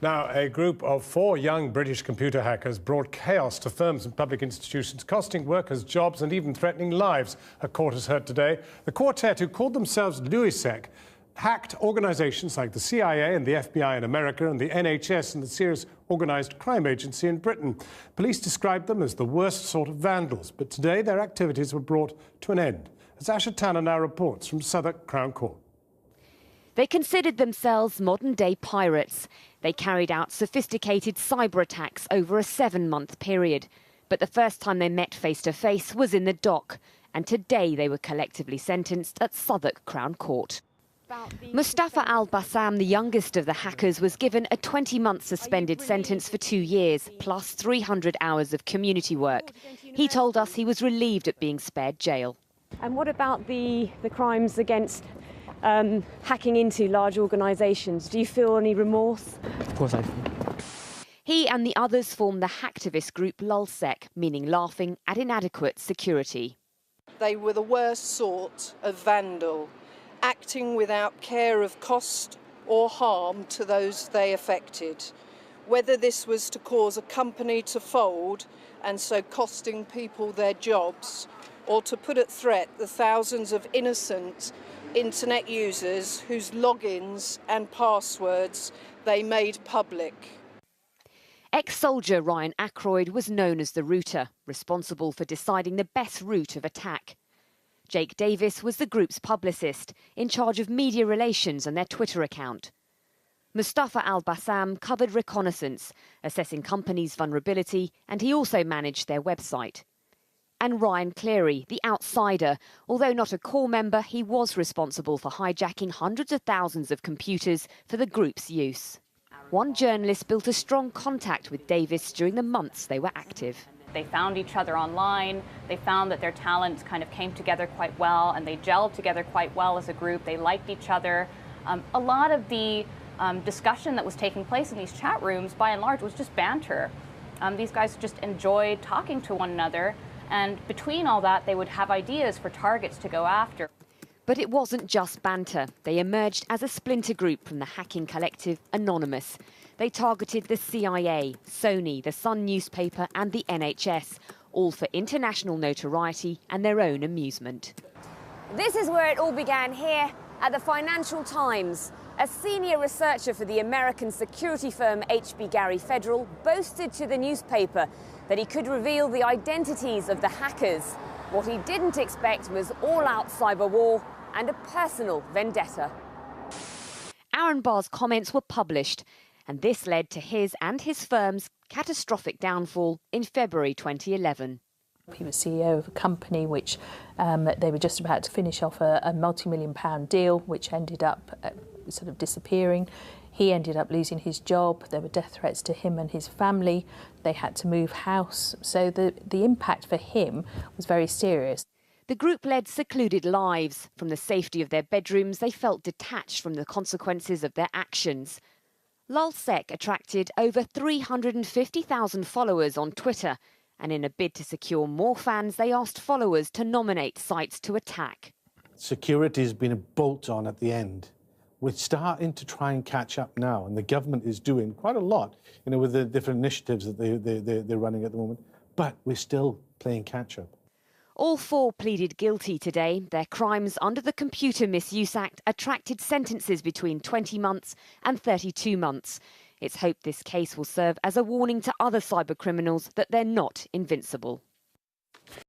Now, a group of 4 young British computer hackers brought chaos to firms and public institutions, costing workers jobs and even threatening lives, a court has heard today. The quartet, who called themselves LulzSec, hacked organisations like the CIA and the FBI in America and the NHS and the Serious Organised Crime Agency in Britain. Police described them as the worst sort of vandals, but today their activities were brought to an end. As Asha Tanner now reports from Southwark Crown Court. They considered themselves modern-day pirates. They carried out sophisticated cyber attacks over a 7-month period. But the first time they met face-to-face was in the dock. And today they were collectively sentenced at Southwark Crown Court. Mustafa al-Bassam, the youngest of the hackers, was given a 20-month suspended sentence for 2 years, plus 300 hours of community work. He told us he was relieved at being spared jail. And what about the crimes against hacking into large organisations? Do you feel any remorse? Of course I do. He and the others formed the hacktivist group LulzSec, meaning laughing at inadequate security. They were the worst sort of vandal, acting without care of cost or harm to those they affected. Whether this was to cause a company to fold and so costing people their jobs, or to put at threat the thousands of innocent internet users whose logins and passwords they made public. Ex-soldier Ryan Ackroyd was known as the router, responsible for deciding the best route of attack. Jake Davis was the group's publicist, in charge of media relations and their Twitter account. Mustafa al-Bassam covered reconnaissance, assessing companies' vulnerability, and he also managed their website. And Ryan Cleary, the outsider. Although not a core member, he was responsible for hijacking hundreds of thousands of computers for the group's use. One journalist built a strong contact with Davis during the months they were active. They found each other online. They found that their talents kind of came together quite well, and they gelled together quite well as a group. They liked each other. A lot of the discussion that was taking place in these chat rooms, by and large, was just banter. These guys just enjoyed talking to one another. And between all that, they would have ideas for targets to go after. But it wasn't just banter. They emerged as a splinter group from the hacking collective Anonymous. They targeted the CIA, Sony, the Sun newspaper and the NHS, all for international notoriety and their own amusement. This is where it all began, here at the Financial Times. A senior researcher for the American security firm HB Gary Federal boasted to the newspaper that he could reveal the identities of the hackers. What he didn't expect was all-out cyber war and a personal vendetta. Aaron Barr's comments were published, and this led to his and his firm's catastrophic downfall in February 2011. He was CEO of a company which they were just about to finish off a multi-million-pound deal, which ended up sort of disappearing. He ended up losing his job. There were death threats to him and his family. They had to move house. So the impact for him was very serious. The group led secluded lives. From the safety of their bedrooms, they felt detached from the consequences of their actions. LulzSec attracted over 350,000 followers on Twitter, and in a bid to secure more fans, they asked followers to nominate sites to attack. Security has been a bolt-on at the end. We're starting to try and catch up now, and the government is doing quite a lot, with the different initiatives that they're running at the moment, but we're still playing catch-up. All 4 pleaded guilty today. Their crimes under the Computer Misuse Act attracted sentences between 20 months and 32 months. It's hoped this case will serve as a warning to other cybercriminals that they're not invincible.